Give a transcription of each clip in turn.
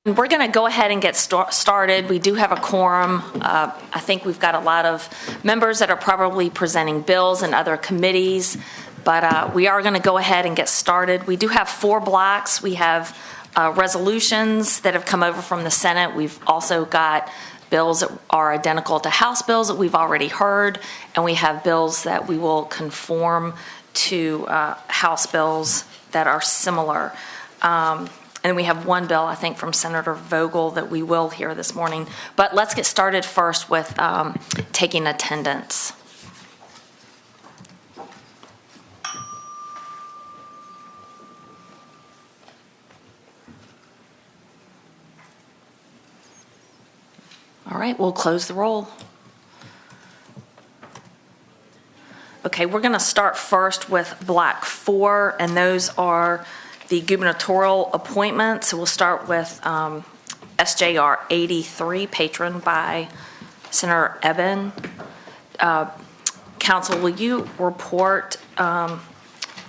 We're going to go ahead and get started. We do have a quorum. I think we've got a lot of members that are probably presenting bills and other committees, but we are going to go ahead and get started. We do have 4 blocks. We have resolutions that have come over from the Senate. We've also got bills that are identical to House bills that we've already heard, and we have bills that we will conform to House bills that are similar. And we have one bill, I think, from Senator Vogel that we will hear this morning. But let's get started first with taking attendance. All right, we'll close the roll. Okay, we're going to start first with Block 4, and those are the gubernatorial appointments. So we'll start with SJR 83, patroned by Senator Eben. Council, will you report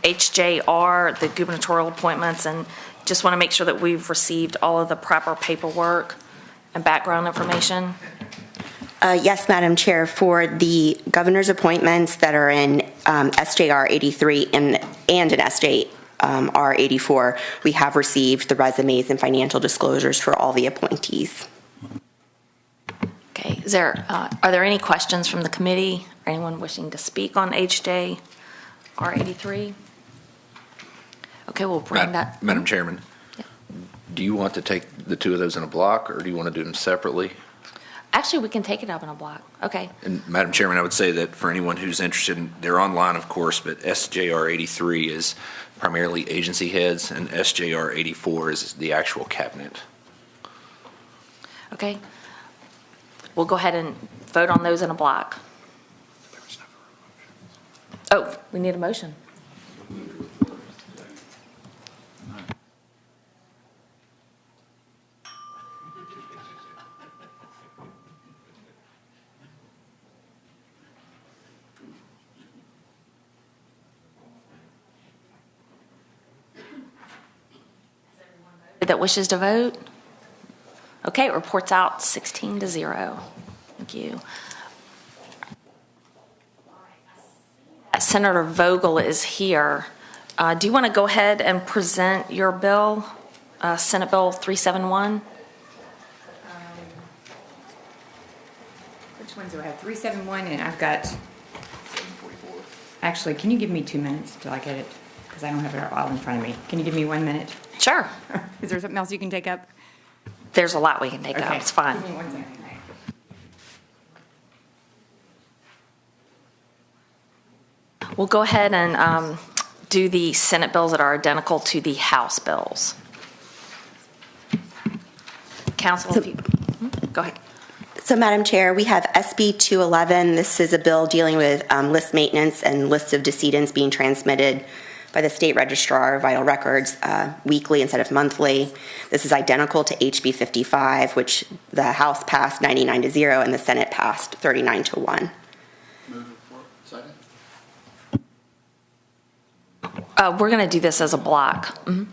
HJR, the gubernatorial appointments, and just want to make sure that we've received all of the proper paperwork and background information? Yes, Madam Chair. For the governor's appointments that are in SJR 83 and in SJR 84, we have received the resumes and financial disclosures for all the appointees. Okay. Are there any questions from the committee or anyone wishing to speak on HJR 83? Okay, we'll bring that. Madam Chairman, yeah. Do you want to take the 2 of those in a block, or do you want to do them separately? Actually, we can take it up in a block. Okay. And Madam Chairman, I would say that for anyone who's interested, they're online, of course, but SJR 83 is primarily agency heads, and SJR 84 is the actual cabinet. Okay. We'll go ahead and vote on those in a block. Oh, we need a motion. That wishes to vote? Okay, it reports out 16-0. Thank you. Senator Vogel is here. Do you want to go ahead and present your bill, Senate Bill 371? Which ones do I have? 371, and I've got 744. Actually, can you give me 2 minutes till I get it? Because I don't have it all in front of me. Can you give me 1 minute? Sure. Is there something else you can take up? There's a lot we can take up. It's fine. Give me 1 second. We'll go ahead and do the Senate bills that are identical to the House bills. Council, if you go ahead. So, Madam Chair, we have SB 211. This is a bill dealing with list maintenance and lists of decedents being transmitted by the State Registrar of Vital Records weekly instead of monthly. This is identical to HB 55, which the House passed 99-0 and the Senate passed 39-1. Move for second. We're going to do this as a block. Mm-hmm.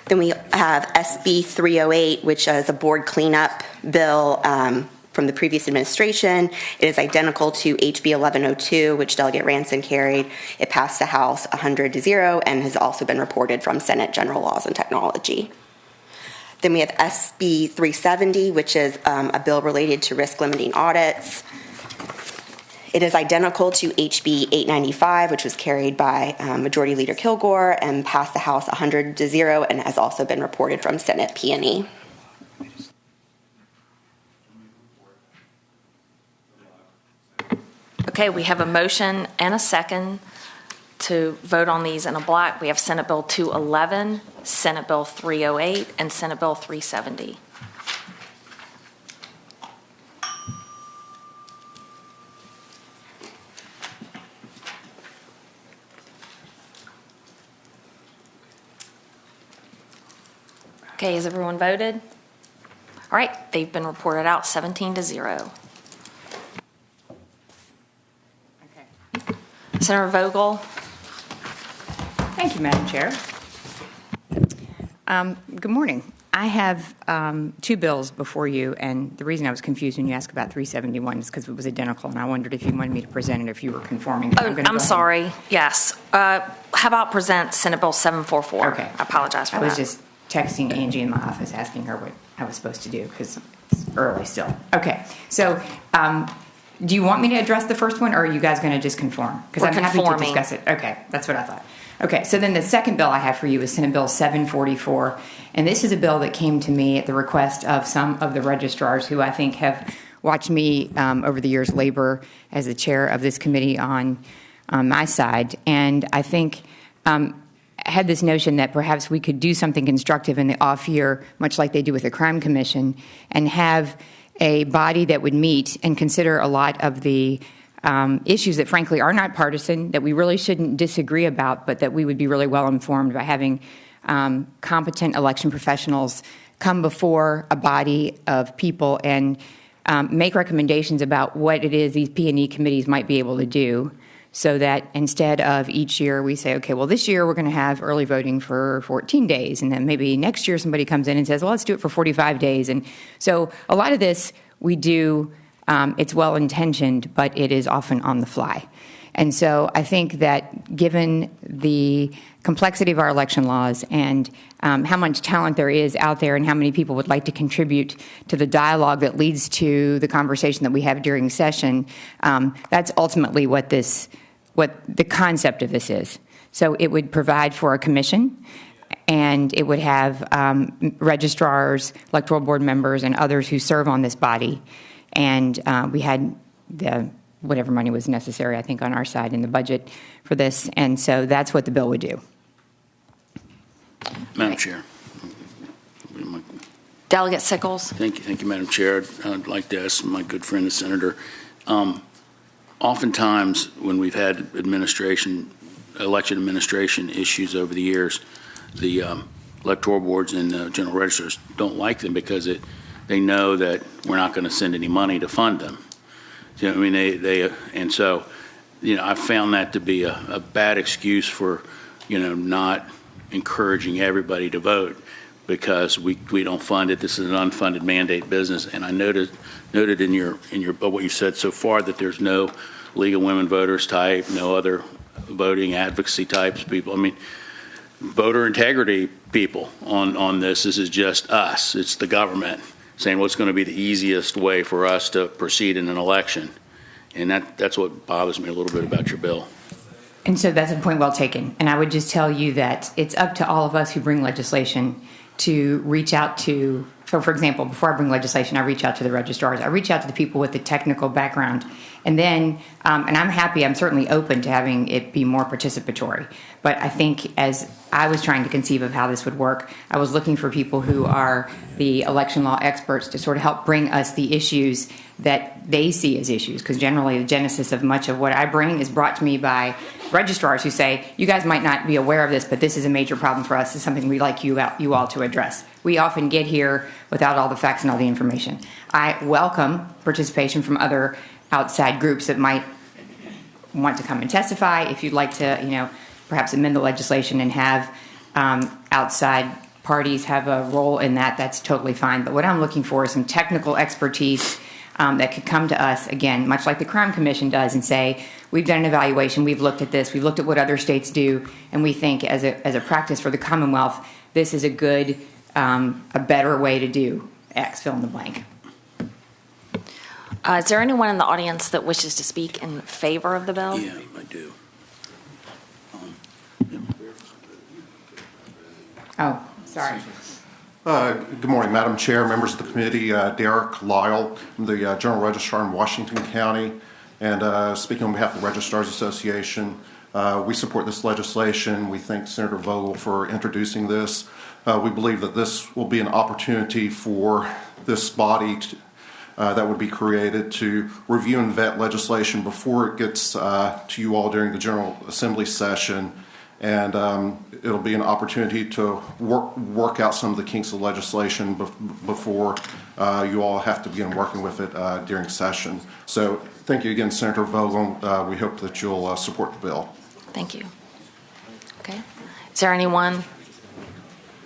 Then we have SB 308, which is a board cleanup bill from the previous administration. It is identical to HB 1102, which Delegate Ranson carried. It passed the House 100-0 and has also been reported from Senate General Laws and Technology. Then we have SB 370, which is a bill related to risk limiting audits. It is identical to HB 895, which was carried by Majority Leader Kilgore and passed the House 100-0 and has also been reported from Senate P&E. Okay, we have a motion and a second to vote on these in a block. We have Senate Bill 211, Senate Bill 308, and Senate Bill 370. Okay, has everyone voted? All right, they've been reported out 17-0. Senator Vogel. Thank you, Madam Chair. Good morning. I have two bills before you, and the reason I was confused when you asked about 371 is because it was identical, and I wondered if you wanted me to present it, if you were conforming. But Oh, gonna go I'm ahead. sorry. Yes. How about present Senate Bill 744? Okay. I apologize for I that. was just texting Angie in my office, asking her what I was supposed to do, because it's early still. Okay, so do you want me to address the first one, or are you guys going to just conform? Because We're I'm happy to conforming. discuss it. Okay, that's what I thought. Okay, so then the second bill I have for you is Senate Bill 744, and this is a bill that came to me at the request of some of the registrars who I think have watched me over the years labor as the chair of this committee on my side, and I think had this notion that perhaps we could do something constructive in the off year, much like they do with the Crime Commission, and have a body that would meet and consider a lot of the issues that frankly are not partisan, that we really shouldn't disagree about, but that we would be really well informed by having competent election professionals come before a body of people and make recommendations about what it is these P&E committees might be able to do, so that instead of each year we say, okay, well, this year we're going to have early voting for 14 days, and then maybe next year somebody comes in and says, well, let's do it for 45 days. And so a lot of this we do, it's well-intentioned, but it is often on the fly. And so I think that given the complexity of our election laws and how much talent there is out there and how many people would like to contribute to the dialogue that leads to the conversation that we have during session, that's ultimately what the concept of this is. So it would provide for a commission, and it would have registrars, electoral board members, and others who serve on this body. And we had whatever money was necessary, I think, on our side in the budget for this. And so that's what the bill would do. Madam Chair. Delegate Sickles? Thank you, Madam Chair. I'd like to ask my good friend, the Senator. Oftentimes, when we've had election administration issues over the years, the electoral boards and general registers don't like them because they know that we're not going to send any money to fund them. You know, I mean, and so, I found that to be a bad excuse for, not encouraging everybody to vote because we don't fund it. This is an unfunded mandate business. And I noted in your what you said so far that there's no League of Women Voters type, no other voting advocacy types people. I mean, voter integrity people on this. This is just us. It's the government saying what's going to be the easiest way for us to proceed in an election. And that's what bothers me a little bit about your bill. And so that's a point well taken. And I would just tell you that it's up to all of us who bring legislation to reach out to, so for example, before I bring legislation, I reach out to the registrars. I reach out to the people with the technical background. And then, and I'm certainly open to having it be more participatory. But I think as I was trying to conceive of how this would work, I was looking for people who are the election law experts to sort of help bring us the issues that they see as issues. Because generally the genesis of much of what I bring is brought to me by registrars who say, you guys might not be aware of this, but this is a major problem for us. It's something we'd like you all to address. We often get here without all the facts and all the information. I welcome participation from other outside groups that might want to come and testify. If you'd like to, perhaps amend the legislation and have outside parties have a role in that, that's totally fine. But what I'm looking for is some technical expertise that could come to us, again, much like the Crime Commission does, and say, we've done an evaluation, we've looked at this, we've looked at what other states do, and we think as a practice for the Commonwealth, this is a good, a better way to do X, fill in the blank. Is there anyone in the audience that wishes to speak in favor of the bill? Yeah, I do. Oh, sorry. Good morning, Madam Chair, members of the committee. Derek Lyle, I'm the General Registrar in Washington County, and speaking on behalf of the Registrars Association, we support this legislation. We thank Senator Vogel for introducing this. We believe that this will be an opportunity for this body that would be created to review and vet legislation before it gets to you all during the General Assembly session. And it'll be an opportunity to work out some of the kinks of legislation before you all have to begin working with it during session. So thank you again, Senator Vogel. We hope that you'll support the bill. Thank you. Okay. Is there anyone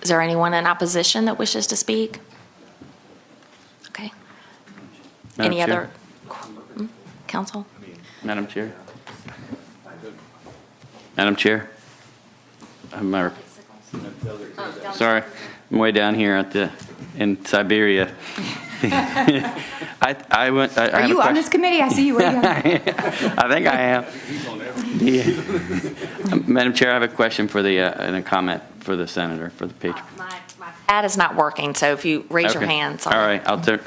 Is there anyone in opposition that wishes to speak? Okay. Madam Any Chair? other, council? Madam Chair? Madam Chair? Sorry, I'm way down here in Siberia. I went. I Are have a you on question. this committee? I see you. Where you I think I am. Madam Chair, I have a question for and a comment for the senator, for the patron. My pad is not working, so if you raise your Okay. hand, sorry. All right, I'll turn.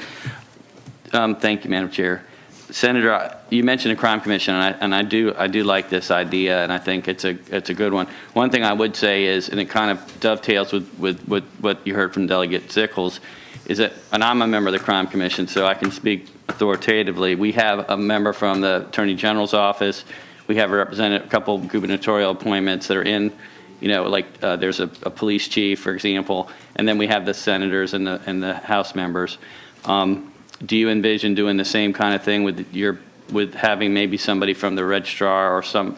Thank you, Madam Chair. Senator, you mentioned a crime commission, and I do like this idea, and I think it's a good one. One thing I would say is, and it kind of dovetails with what you heard from Delegate Sickles, is that, and I'm a member of the crime commission, so I can speak authoritatively. We have a member from the Attorney General's office. We have a couple gubernatorial appointments that are in, there's a police chief, for example, and then we have the senators and the House members. Do you envision doing the same kind of thing with having maybe somebody from the registrar or some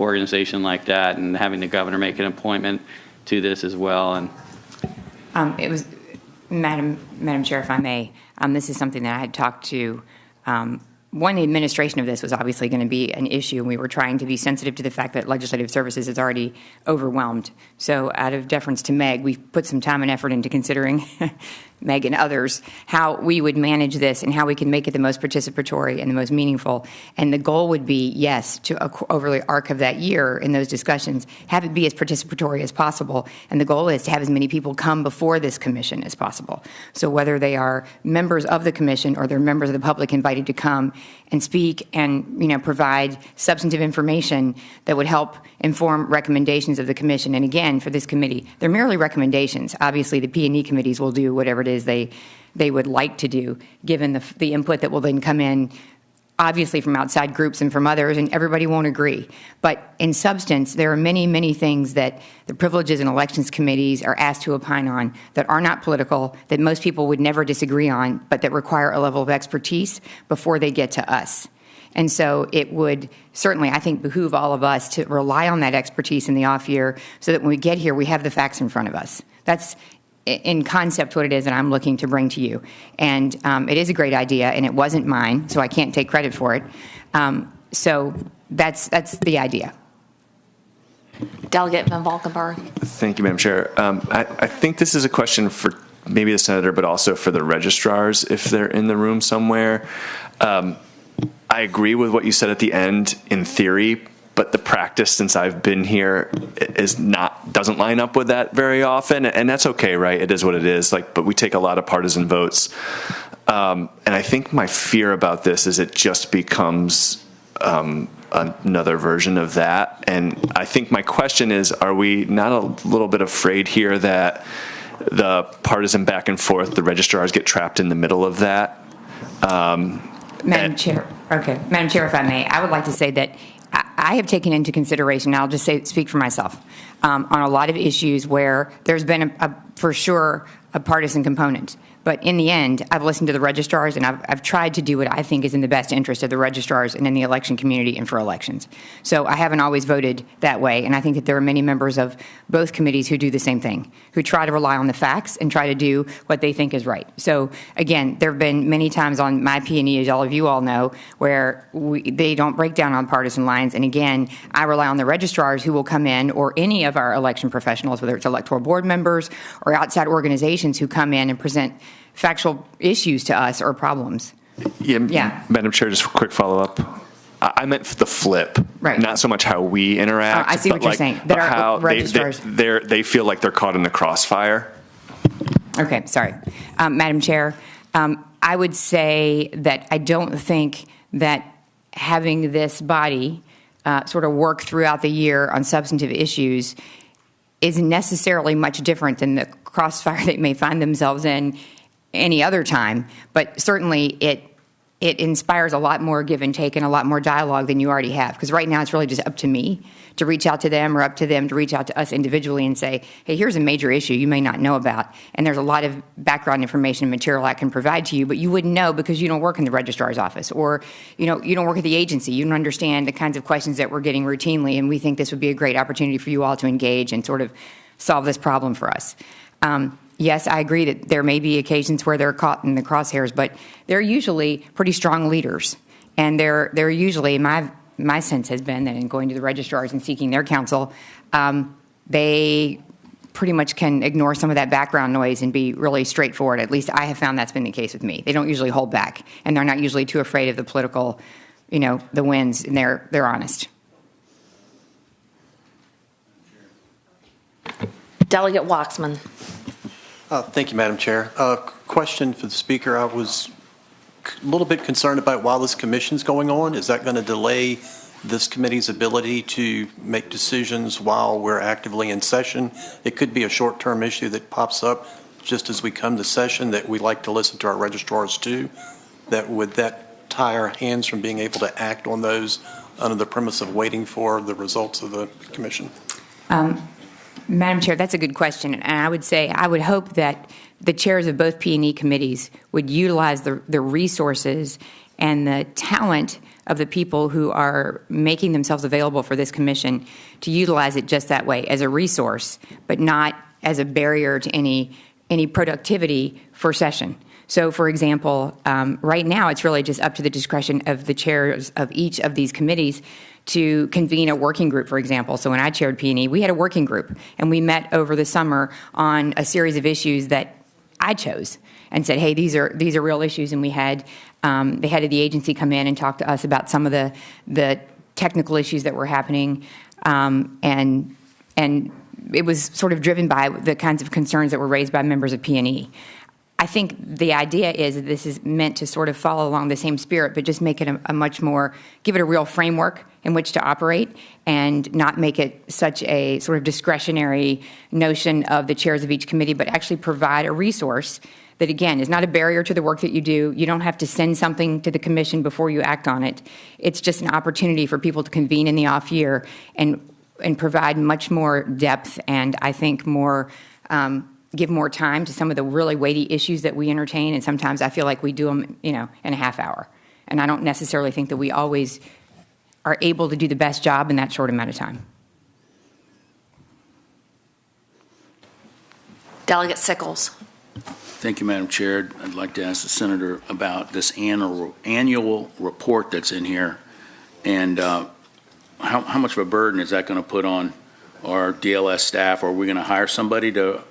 organization like that, and having the governor make an appointment to this as well? And It was, Madam Chair, if I may, this is something that I had talked to. One, the administration of this was obviously going to be an issue, and we were trying to be sensitive to the fact that legislative services is already overwhelmed. So out of deference to Meg, we've put some time and effort into considering, Meg and others, how we would manage this and how we can make it the most participatory and the most meaningful. And the goal would be, yes, over the arc of that year in those discussions, have it be as participatory as possible. And the goal is to have as many people come before this commission as possible. So whether they are members of the commission or they're members of the public invited to come and speak and provide substantive information that would help inform recommendations of the commission. And again, for this committee, they're merely recommendations. Obviously, the P&E committees will do whatever it is they would like to do, given the input that will then come in, obviously from outside groups and from others, and everybody won't agree. But in substance, there are many, many things that the Privileges and Elections Committees are asked to opine on that are not political, that most people would never disagree on, but that require a level of expertise before they get to us. And so it would certainly, I think, behoove all of us to rely on that expertise in the off year so that when we get here, we have the facts in front of us. That's in concept what it is that I'm looking to bring to you. And it is a great idea, and it wasn't mine, so I can't take credit for it. So that's the idea. Delegate Van Valkenburg. Thank you, Madam Chair. I think this is a question for maybe the senator, but also for the registrars if they're in the room somewhere. I agree with what you said at the end in theory, but the practice since I've been here doesn't line up with that very often, and that's okay, right? It is what it is. But we take a lot of partisan votes, and I think my fear about this is it just becomes another version of that. And I think my question is: are we not a little bit afraid here that the partisan back and forth, the registrars get trapped in the middle of that? Madam Chair, if I may, I would like to say that I have taken into consideration, I'll just speak for myself, on a lot of issues where there's been for sure a partisan component. But in the end, I've listened to the registrars, and I've tried to do what I think is in the best interest of the registrars and in the election community and for elections. So I haven't always voted that way, and I think that there are many members of both committees who do the same thing, who try to rely on the facts and try to do what they think is right. So again, there have been many times on my P&E, as all of you all know, where they don't break down on partisan lines. And again, I rely on the registrars who will come in, or any of our election professionals, whether it's electoral board members or outside organizations who come in and present factual issues to us or problems. Yeah. Madam Chair, just a quick follow-up. I meant the flip, right? Not so much how we interact. I see what you're saying. That how registrars they feel like they're caught in the crossfire. Okay, sorry, Madam Chair. I would say that I don't think that having this body sort of work throughout the year on substantive issues is necessarily much different than the crossfire they may find themselves in any other time, but certainly it inspires a lot more give and take and a lot more dialogue than you already have, because right now it's really just up to me to reach out to them, or up to them to reach out to us individually and say, hey, here's a major issue you may not know about, and there's a lot of background information and material I can provide to you, but you wouldn't know because you don't work in the registrar's office, or you don't work at the agency. You don't understand the kinds of questions that we're getting routinely, and we think this would be a great opportunity for you all to engage and sort of solve this problem for us. Yes, I agree that there may be occasions where they're caught in the crosshairs, but they're usually pretty strong leaders. And they're usually, my sense has been that in going to the registrars and seeking their counsel, they pretty much can ignore some of that background noise and be really straightforward. At least I have found that's been the case with me. They don't usually hold back, and they're not usually too afraid of the political, the winds, and they're honest. Delegate Waxman. Thank you, Madam Chair. Question for the Speaker. I was a little bit concerned about while this commission's going on, is that going to delay this committee's ability to make decisions while we're actively in session? It could be a short-term issue that pops up just as we come to session that we like to listen to our registrars too. Would that tie our hands from being able to act on those under the premise of waiting for the results of the commission? Madam Chair, that's a good question, and I would say I would hope that the chairs of both P&E committees would utilize the resources and the talent of the people who are making themselves available for this commission to utilize it just that way, as a resource, but not as a barrier to any productivity for session. So, for example, right now it's really just up to the discretion of the chairs of each of these committees to convene a working group, for example. So when I chaired P&E, we had a working group, and we met over the summer on a series of issues that I chose and said, hey, these are real issues, and we had the head of the agency come in and talk to us about some of the technical issues that were happening, and it was sort of driven by the kinds of concerns that were raised by members of P&E. I think the idea is that this is meant to sort of follow along the same spirit, but just make it a much more, give it a real framework in which to operate, and not make it such a sort of discretionary notion of the chairs of each committee, but actually provide a resource that, again, is not a barrier to the work that you do. You don't have to send something to the commission before you act on it. It's just an opportunity for people to convene in the off year and provide much more depth, and I think more, give more time to some of the really weighty issues that we entertain, and sometimes I feel like we do them, in a half hour. And I don't necessarily think that we always are able to do the best job in that short amount of time. Delegate Sickles. Thank you, Madam Chair. I'd like to ask the Senator about this annual report that's in here, and how much of a burden is that going to put on our DLS staff? Are we going to hire somebody to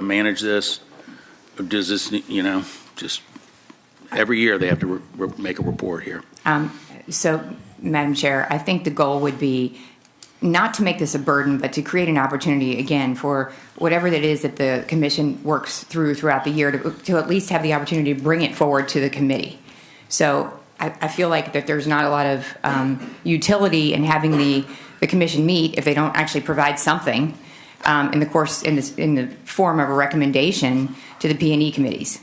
manage this? Or does this, just every year they have to make a report here? So, Madam Chair, I think the goal would be not to make this a burden, but to create an opportunity, again, for whatever that is that the commission works throughout the year to at least have the opportunity to bring it forward to the committee. So I feel like that there's not a lot of utility in having the commission meet if they don't actually provide something in the form of a recommendation to the P&E committees.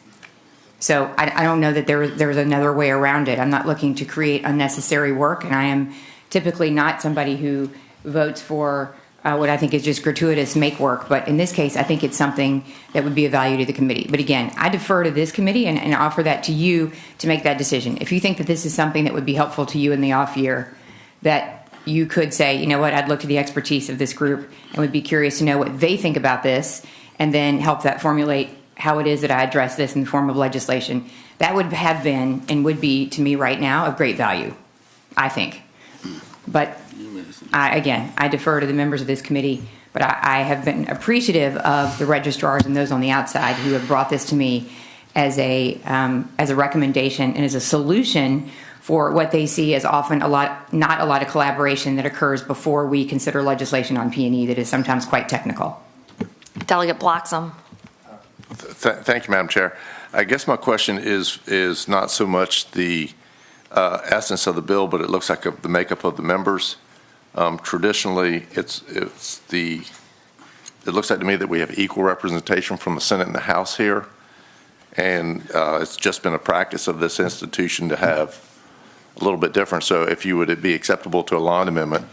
So I don't know that there's another way around it. I'm not looking to create unnecessary work, and I am typically not somebody who votes for what I think is just gratuitous make work. But in this case, I think it's something that would be of value to the committee. But again, I defer to this committee and offer that to you to make that decision. If you think that this is something that would be helpful to you in the off year, that you could say, you know what, I'd look to the expertise of this group and would be curious to know what they think about this, and then help that formulate how it is that I address this in the form of legislation. That would have been and would be, to me right now, of great value, I think. But I defer to the members of this committee, but I have been appreciative of the registrars and those on the outside who have brought this to me as a recommendation and as a solution for what they see as often not a lot of collaboration that occurs before we consider legislation on P&E that is sometimes quite technical. Delegate Bloxham. Thank you, Madam Chair. I guess my question is not so much the essence of the bill, but it looks like the makeup of the members. Traditionally, it looks like to me that we have equal representation from the Senate and the House here, and it's just been a practice of this institution to have a little bit different. So if you would it be acceptable to a line amendment,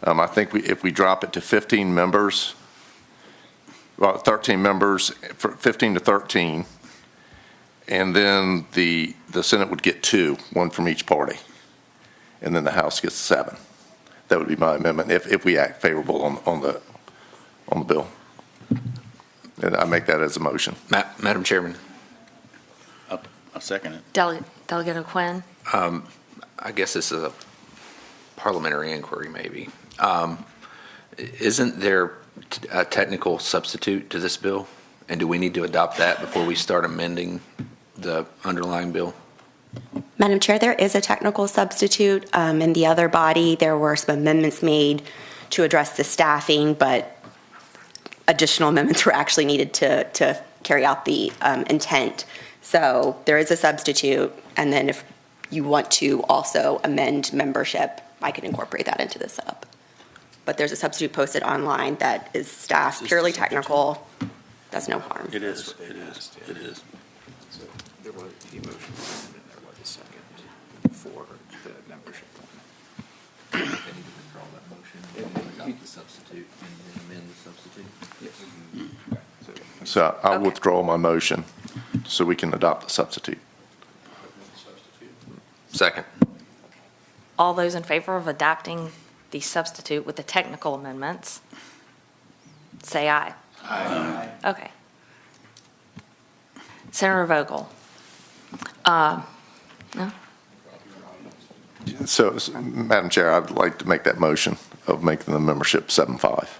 I think if we drop it to 15 members, well, 13 members, 15 to 13, and then the Senate would get 2, 1 from each party, and then the House gets 7. That would be my amendment if we act favorable on the bill. And I make that as a motion. Madam Chairman, I'll second it. Delegate O'Quinn? I guess this is a parliamentary inquiry, maybe. Isn't there a technical substitute to this bill? And do we need to adopt that before we start amending the underlying bill? Madam Chair, there is a technical substitute. In the other body, there were some amendments made to address the staffing, but additional amendments were actually needed to carry out the intent. So there is a substitute, and then if you want to also amend membership, I can incorporate that into the sub. But there's a substitute posted online that is staff, purely technical, does no harm. It is. So there was the motion, and then there was a second for the membership. They need to withdraw that motion, adopt the substitute, and then amend the substitute? Yes. So I'll Okay. withdraw my motion so we can adopt the substitute. Second. All those in favor of adopting the substitute with the technical amendments, say aye. Aye. Okay. Senator Vogel? No? So, Madam Chair, I'd like to make that motion of making the membership 7-5.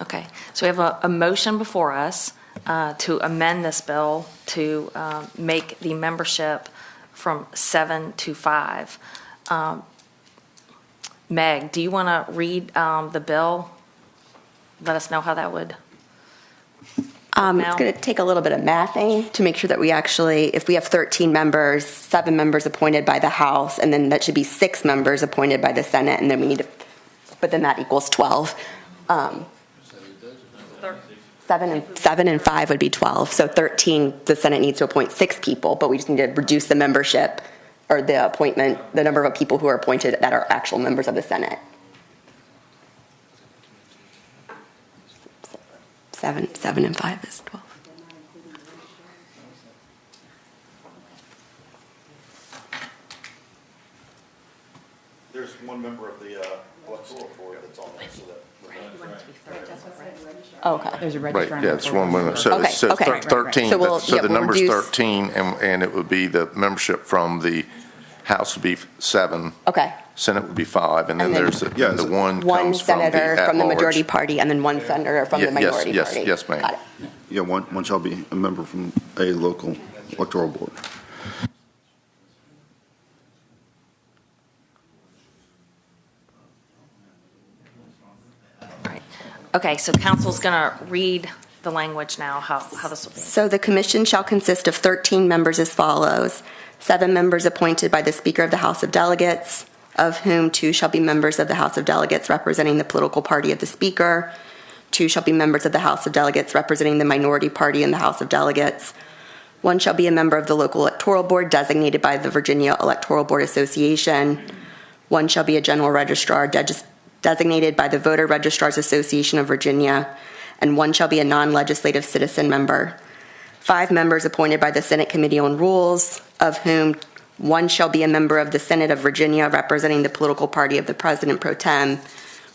Okay, so we have a motion before us to amend this bill to make the membership from 7 to 5. Meg, do you want to read the bill? Let us know how that would. It's going to take a little bit of mathing to make sure that we actually, if we have 13 members, 7 members appointed by the House, and then that should be 6 members appointed by the Senate, and then we need to, but then that equals 12. 7 and 5 would be 12. So 13, the Senate needs to appoint 6 people, but we just need to reduce the membership or the appointment, the number of people who are appointed that are actual members of the Senate. 7 and 5 is 12. There's one member of the electoral board that's on there, so that. Oh, okay. There's a Right, registrar. yeah, it's one woman. So Okay, it's so okay. 13, So we'll- so yeah, the we'll number's reduce- 13, and it would be the membership from the House would be 7. Okay. Senate would be 5, and then And then- there's the one One comes from the senator from the at-large. majority party and then one senator from the Yes, minority yes, party. yes, ma'am. Got it. Yeah, one shall be a member from a local electoral board. Right. Okay, so council's going to read the language now, how this will be. So the commission shall consist of 13 members as follows. 7 members appointed by the Speaker of the House of Delegates, of whom 2 shall be members of the House of Delegates representing the political party of the Speaker. 2 shall be members of the House of Delegates representing the minority party in the House of Delegates. 1 shall be a member of the local electoral board designated by the Virginia Electoral Board Association. 1 shall be a general registrar designated by the Voter Registrars Association of Virginia, and 1 shall be a non-legislative citizen member. 5 members appointed by the Senate Committee on Rules, of whom 1 shall be a member of the Senate of Virginia representing the political party of the President pro tem.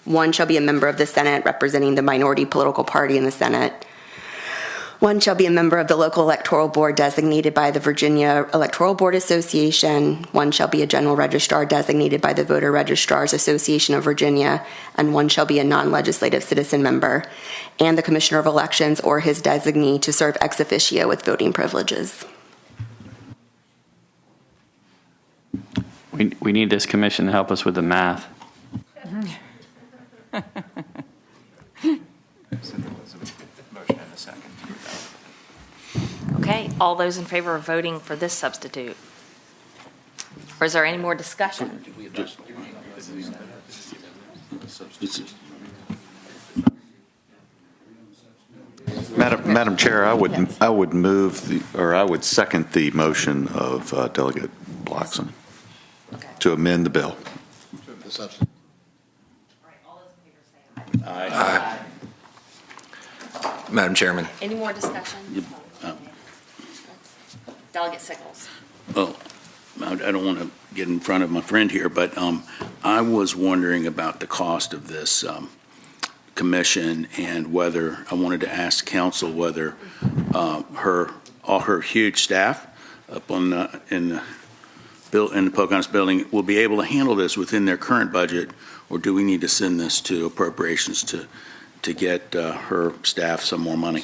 1 shall be a member of the Senate representing the minority political party in the Senate. 1 shall be a member of the local electoral board designated by the Virginia Electoral Board Association. 1 shall be a general registrar designated by the Voter Registrars Association of Virginia. And 1 shall be a non-legislative citizen member and the Commissioner of Elections or his designee to serve ex officio with voting privileges. We need this commission to help us with the math. Okay, all those in favor of voting for this substitute? Or is there any more discussion? Madam Chair, I would move, I would second the motion of Delegate Blackson to amend the bill. Madam Chairman. Any more discussion? Delegate Sickles. Well, I don't want to get in front of my friend here, but I was wondering about the cost of this commission, and whether, I wanted to ask council whether all her huge staff up on in the Pocahontas building will be able to handle this within their current budget, or do we need to send this to appropriations to get her staff some more money?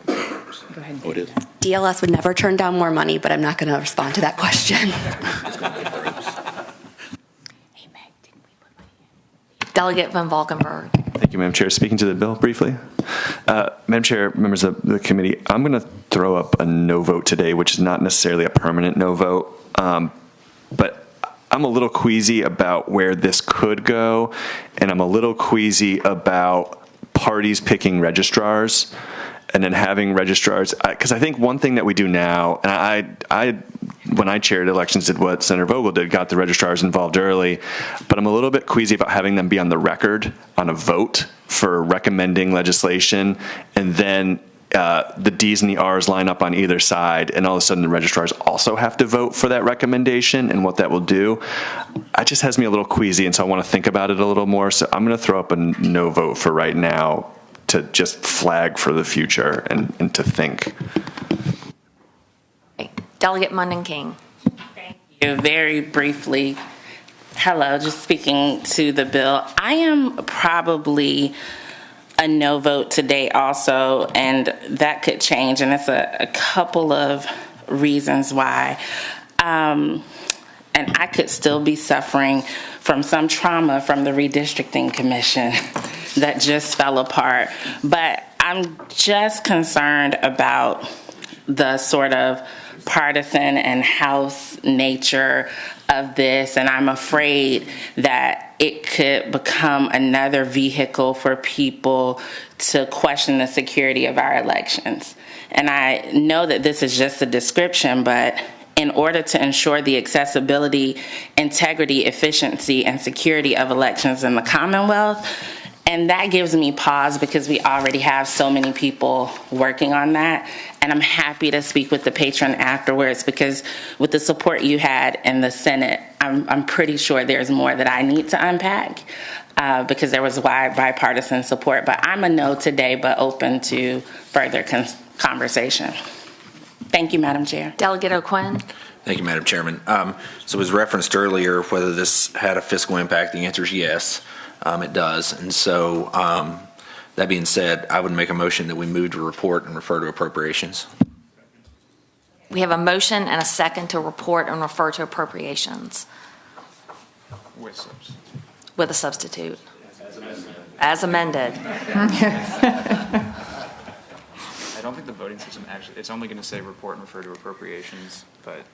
Go ahead. Oh, it is? DLS would never turn down more money, but I'm not going to respond to that question. Delegate Van Valkenburg. Thank you, Madam Chair. Speaking to the bill briefly. Madam Chair, members of the committee, I'm going to throw up a no vote today, which is not necessarily a permanent no vote. But I'm a little queasy about where this could go, and I'm a little queasy about parties picking registrars and then having registrars. Because I think one thing that we do now, and I when I chaired elections, did what Senator Vogel did, got the registrars involved early, but I'm a little bit queasy about having them be on the record on a vote for recommending legislation, and then the Ds and the Rs line up on either side, and all of a sudden the registrars also have to vote for that recommendation and what that will do. It just has me a little queasy, and so I want to think about it a little more. So I'm going to throw up a no vote for right now to just flag for the future and to think. Delegate Munden King. Thank you. Very briefly, hello, just speaking to the bill. I am probably a no vote today also, and that could change, and it's a couple of reasons why. And I could still be suffering from some trauma from the redistricting commission that just fell apart. But I'm just concerned about the sort of partisan and House nature of this, and I'm afraid that it could become another vehicle for people to question the security of our elections. And I know that this is just a description, but in order to ensure the accessibility, integrity, efficiency, and security of elections in the Commonwealth, and that gives me pause because we already have so many people working on that. And I'm happy to speak with the patron afterwards, because with the support you had in the Senate, I'm pretty sure there's more that I need to unpack because there was wide bipartisan support. But I'm a no today, but open to further conversation. Thank you, Madam Chair. Delegate O'Quinn. Thank you, Madam Chairman. So it was referenced earlier whether this had a fiscal impact. The answer is yes, it does. And so that being said, I would make a motion that we move to report and refer to appropriations. We have a motion and a second to report and refer to appropriations. With a substitute. As amended. I don't think the voting system actually, it's only going to say report and refer to appropriations, but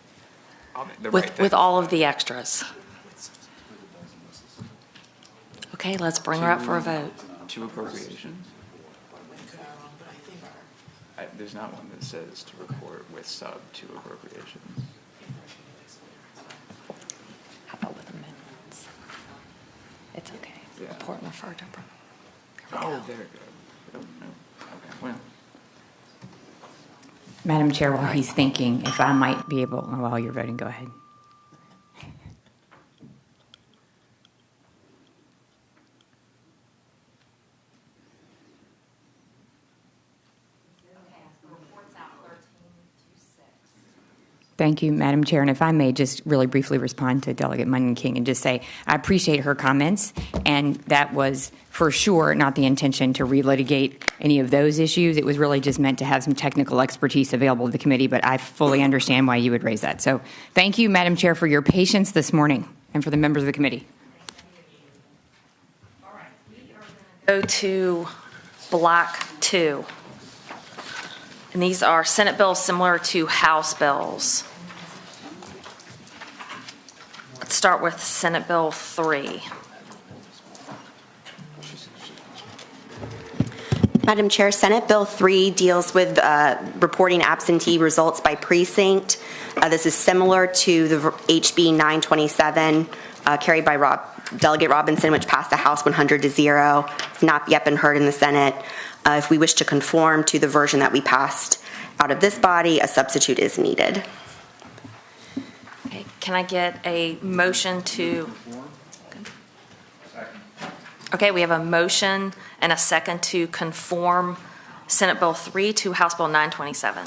With all of the extras. Okay, let's bring her up for a vote. Two appropriations? There's not one that says to report with sub to appropriations. How about with amendments? It's okay. Yeah. Report and refer to. Oh, there it goes. Oh, no. Okay, well. Madam Chair, while he's thinking, if I might be able, while you're voting, go ahead. Thank you, Madam Chair. And if I may just really briefly respond to Delegate Munden King and just say, I appreciate her comments, and that was for sure not the intention to relitigate any of those issues. It was really just meant to have some technical expertise available to the committee, but I fully understand why you would raise that. So thank you, Madam Chair, for your patience this morning and for the members of the committee. Go to Block 2. And these are Senate bills similar to House bills. Let's start with Senate Bill 3. Madam Chair, Senate Bill 3 deals with reporting absentee results by precinct. This is similar to the HB 927 carried by Delegate Robinson, which passed the House 100-0. It's not yet been heard in the Senate. If we wish to conform to the version that we passed out of this body, a substitute is needed. Okay, can I get a motion to? Okay, we have a motion and a second to conform Senate Bill 3 to House Bill 927.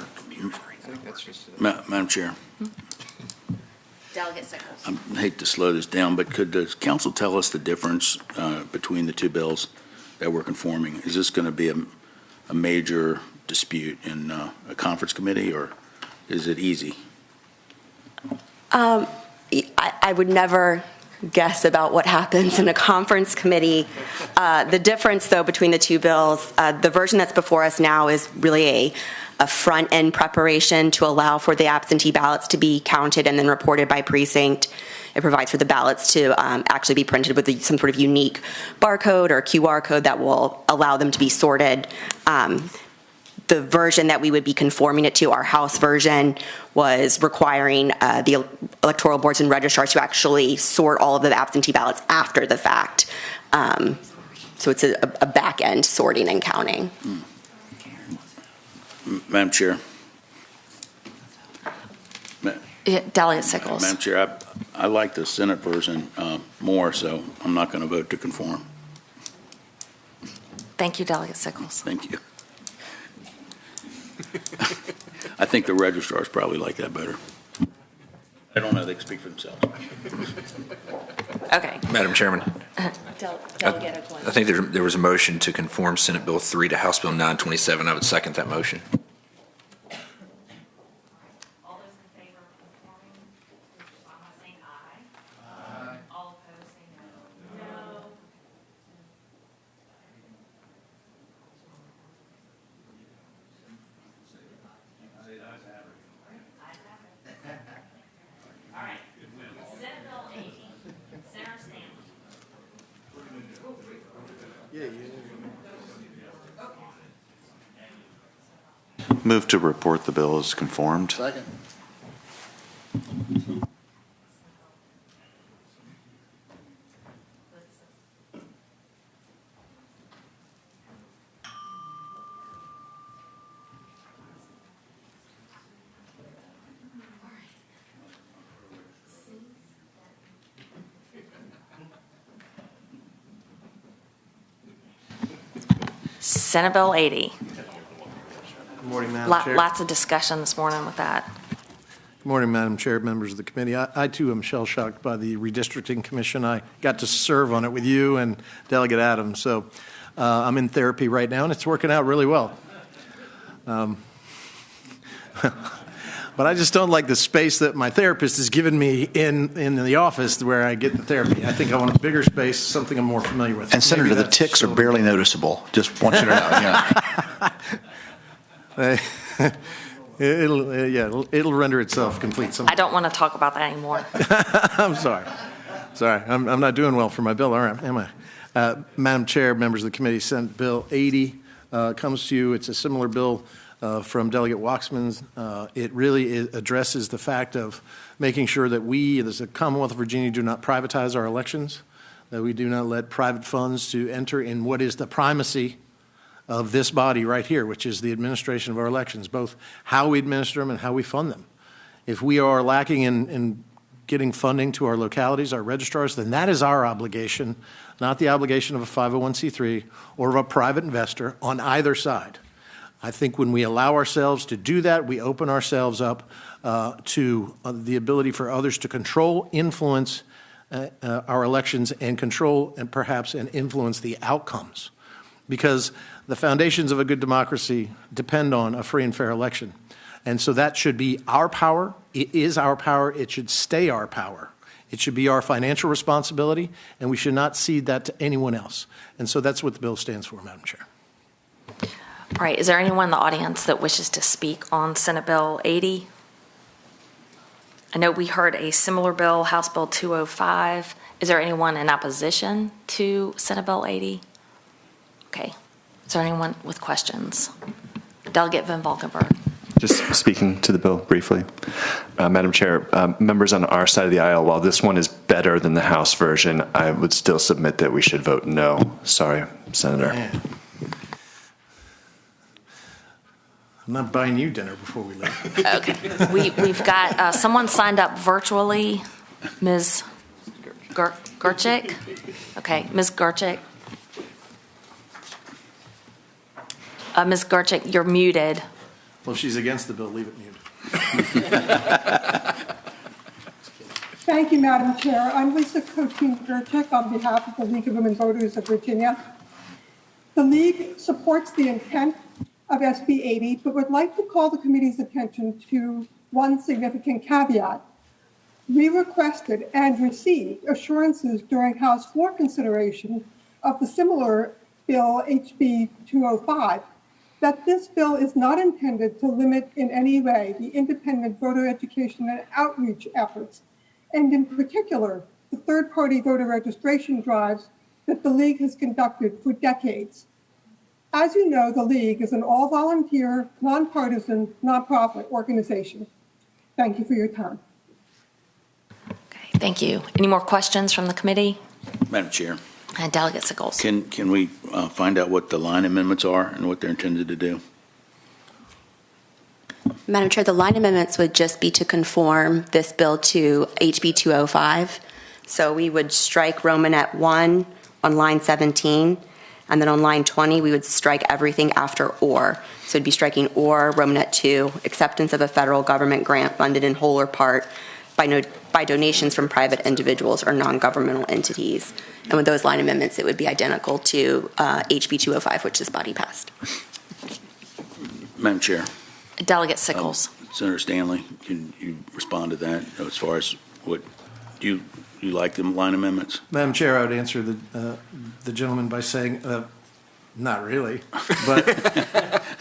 Madam Chair, Delegate Sickles. I hate to slow this down, but could the council tell us the difference between the two bills that we're conforming? Is this going to be a major dispute in a conference committee, or is it easy? I would never guess about what happens in a conference committee. The difference, though, between the two bills, the version that's before us now is really a front-end preparation to allow for the absentee ballots to be counted and then reported by precinct. It provides for the ballots to actually be printed with some sort of unique barcode or QR code that will allow them to be sorted. The version that we would be conforming it to, our House version, was requiring the electoral boards and registrars to actually sort all of the absentee ballots after the fact. So it's a back-end sorting and counting. Madam Chair. Delegate Sickles. Madam Chair, I like the Senate version more, so I'm not going to vote to conform. Thank you, Delegate Sickles. Thank you. I think the registrars probably like that better. I don't know, they can speak for themselves. Okay. Madam Chairman, Delegate I O'Gwen. think there was a motion to conform Senate Bill 3 to House Bill 927. I would second that motion. All those in favor of conforming, respond by saying aye. Aye. All opposed, say no. No. All right. Senate Bill 80, Senator Stanley. Move to report the bill as conformed. Second. Senate Bill 80. Good morning, Madam Chair. Lots of discussion this morning with that. Good morning, Madam Chair, members of the committee. I too am shell-shocked by the redistricting commission. I got to serve on it with you and Delegate Adams, so I'm in therapy right now, and it's working out really well. But I just don't like the space that my therapist has given me in the office where I get the therapy. I think I want a bigger space, something I'm more familiar with. And Senator, the ticks are barely noticeable. Just want you to know. Yeah. It'll render itself complete. I don't want to talk about that anymore. I'm sorry. I'm not doing well for my bill, am I? Madam Chair, members of the committee, Senate Bill 80 comes to you. It's a similar bill from Delegate Waxman's. It really addresses the fact of making sure that we, as a Commonwealth of Virginia, do not privatize our elections, that we do not let private funds to enter in what is the primacy of this body right here, which is the administration of our elections, both how we administer them and how we fund them. If we are lacking in getting funding to our localities, our registrars, then that is our obligation, not the obligation of a 501c3 or of a private investor on either side. I think when we allow ourselves to do that, we open ourselves up to the ability for others to control, influence our elections and control and perhaps influence the outcomes. Because the foundations of a good democracy depend on a free and fair election. And so that should be our power. It is our power. It should stay our power. It should be our financial responsibility, and we should not cede that to anyone else. And so that's what the bill stands for, Madam Chair. All right, is there anyone in the audience that wishes to speak on Senate Bill 80? I know we heard a similar bill, House Bill 205. Is there anyone in opposition to Senate Bill 80? Okay. Is there anyone with questions? Delegate Van Valkenburg. Just speaking to the bill briefly. Madam Chair, members on our side of the aisle, while this one is better than the House version, I would still submit that we should vote no. Sorry, Senator. Man. I'm not buying you dinner before we leave. Okay. We've got someone signed up virtually, Ms. Gerchik. Okay, Ms. Gerchik. Ms. Garchick, you're muted. Well, if she's against the bill, leave it muted. Thank you, Madam Chair. I'm Lisa Cochine-Gerchick on behalf of the League of Women Voters of Virginia. The League supports the intent of SB 80, but would like to call the committee's attention to one significant caveat. We requested and received assurances during House floor consideration of the similar bill, HB 205, that this bill is not intended to limit in any way the independent voter education and outreach efforts, and in particular, the third-party voter registration drives that the League has conducted for decades. As you know, the League is an all-volunteer, nonpartisan, nonprofit organization. Thank you for your time. Okay, thank you. Any more questions from the committee? Madam Chair, And Delegate Sickles. can we find out what the line amendments are and what they're intended to do? Madam Chair, the line amendments would just be to conform this bill to HB 205. So we would strike Romanet 1 on line 17, and then on line 20, we would strike everything after or. So it'd be striking or Romanet 2, acceptance of a federal government grant funded in whole or part by donations from private individuals or non-governmental entities. And with those line amendments, it would be identical to HB 205, which this body passed. Madam Chair. Delegate Sickles. Senator Stanley, can you respond to that as far as what you like the line amendments? Madam Chair, I would answer the gentleman by saying, not really. But,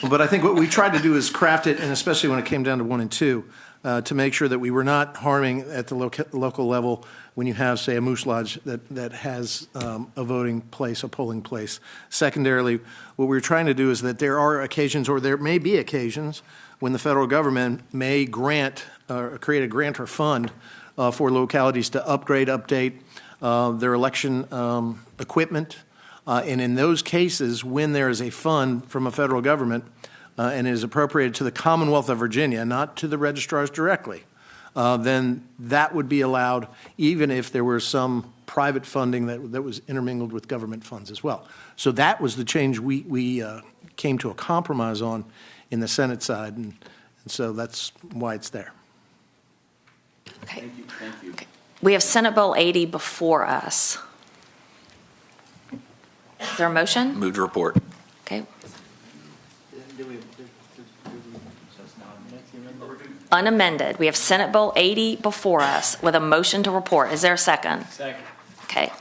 but I think what we tried to do is craft it, and especially when it came down to 1 and 2, to make sure that we were not harming at the local level when you have, say, a Moose Lodge that has a voting place, a polling place. Secondarily, what we're trying to do is that there are occasions, or there may be occasions, when the federal government may grant or create a grant or fund for localities to upgrade, update their election equipment. And in those cases, when there is a fund from a federal government and is appropriated to the Commonwealth of Virginia, not to the registrars directly, then that would be allowed even if there were some private funding that was intermingled with government funds as well. So that was the change we came to a compromise on in the Senate side, and so that's why it's there. Okay. Thank you. Okay. We have Senate Bill 80 before us. Is there a motion? Move to report. Okay. Unamended. We have Senate Bill 80 before us with a motion to report. Is there a second? Second. Okay.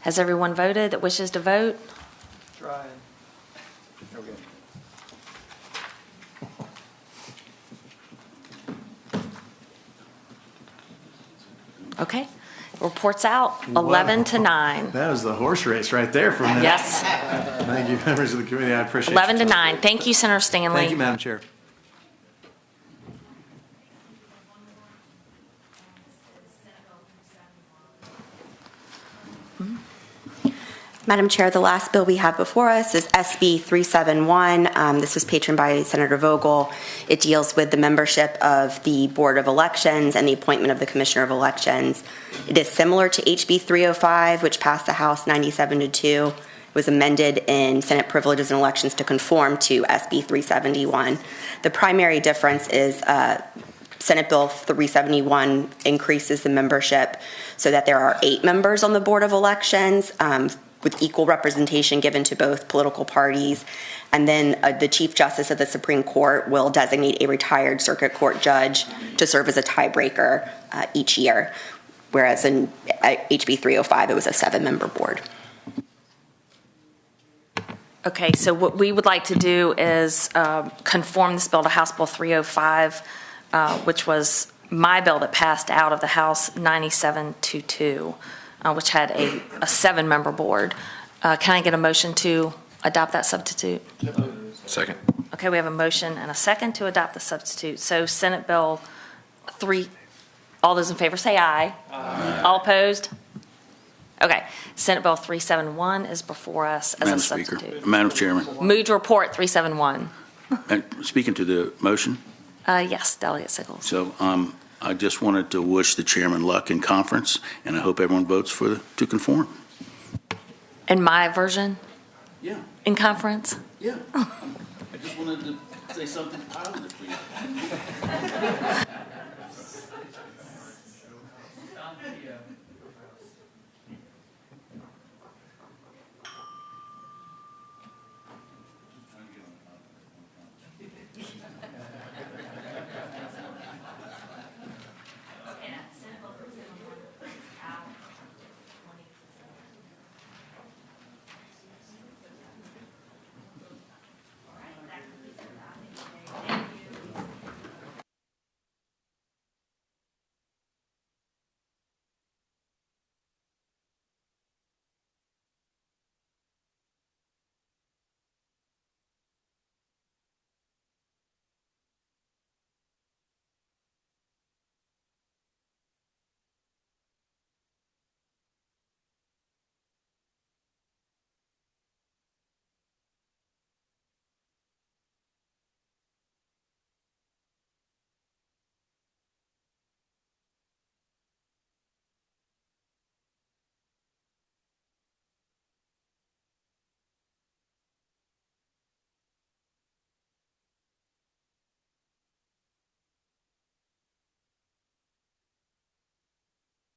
Has everyone voted that wishes to vote? Trying. Okay. Report's out, 11 to 9. That was the horse race right there for a minute. Yes. Thank you, members of the committee. I appreciate it. 11 to 9. Thank you, Senator Stanley. Thank you, Madam Chair. Madam Chair, the last bill we have before us is SB 371. This was patroned by Senator Vogel. It deals with the membership of the Board of Elections and the appointment of the Commissioner of Elections. It is similar to HB 305, which passed the House 97-2. It was amended in Senate Privileges and Elections to conform to SB 371. The primary difference is Senate Bill 371 increases the membership so that there are 8 members on the Board of Elections, with equal representation given to both political parties. And then the Chief Justice of the Supreme Court will designate a retired circuit court judge to serve as a tiebreaker each year, whereas in HB 305, it was a 7-member board. Okay, so what we would like to do is conform this bill to House Bill 305, which was my bill that passed out of the House 97-2, which had a 7-member board. Can I get a motion to adopt that substitute? Second. Okay, we have a motion and a second to adopt the substitute. So Senate Bill 3, all those in favor say aye. Aye. All opposed? Okay, Senate Bill 371 is before us as Madam a substitute. Speaker, Madam Chairman, Move to report 371. and speaking to the motion, Yes, Delegate Sickles. so I just wanted to wish the chairman luck in conference, and I hope everyone votes to conform. In my version, Yeah, in conference? yeah. I just wanted to say something positive for you.